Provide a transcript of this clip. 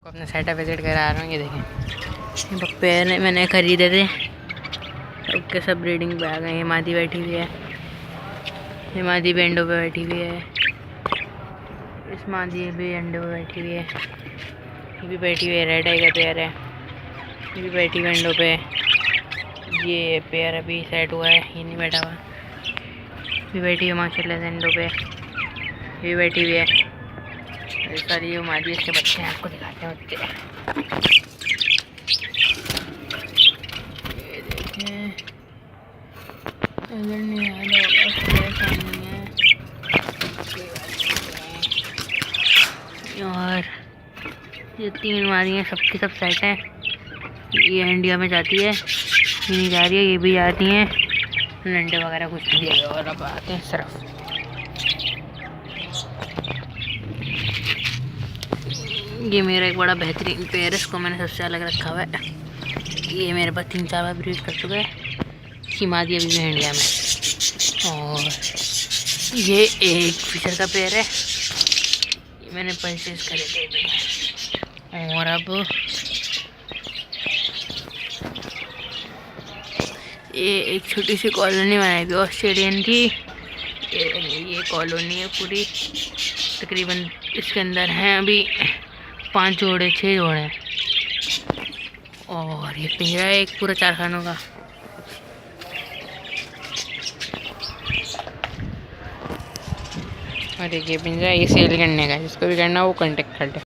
अपना setup visit करा रहा हूँ। ये देखें बप्पे मैंने ख़रीदे थे, सबके सब ब्रीडिंग पे आ गए। हिमादी बैठी हुई है, हिमादी भी अंडों पे बैठी हुई है, इस मादी भी अंडों पे बैठी हुई है, ये भी बैठी हुई है। रेड आई का पेयर है, ये भी बैठी हुई अंडों पे। ये पेयर अभी सेट हुआ है, ये नहीं बैठा हुआ, ये बैठी हुई माशाल्लाह से अंडों पे, ये भी बैठी हुई है। सारी ये मादी इसके बच्चे हैं, आपको दिखाते हैं बच्चे। ये देखें, नजर नहीं आ रहा होगा, सामने है। और ये 3 मादी हैं, सबकी सब सेट हैं। ये इंडिया में जाती है, ये नहीं जा रही है, ये भी जाती हैं। अंडे वगैरह कुछ नहीं दिया। और अब आते हैं सिर्फ ये मेरा एक बड़ा बेहतरीन पेयर है, इसको मैंने सबसे अलग रखा हुआ है। ये मेरे पास 3-4 बार ब्रीड कर चुका है। इसकी मादी अभी भी इंडिया में। और ये एक फिशर का पेयर है, ये मैंने परचेज करे थे। और अब ये एक छोटी सी कॉलोनी बनाई थी ऑस्ट्रेलियन की। ये कॉलोनी है पूरी, तकरीबन इसके अंदर हैं अभी 5 जोड़े 6 जोड़े हैं। और ये पिंजरा है एक पूरा 4 खानों का। और ये पिंजरा ये सेल करने का, जिसको भी करना वो कांटेक्ट कर ले।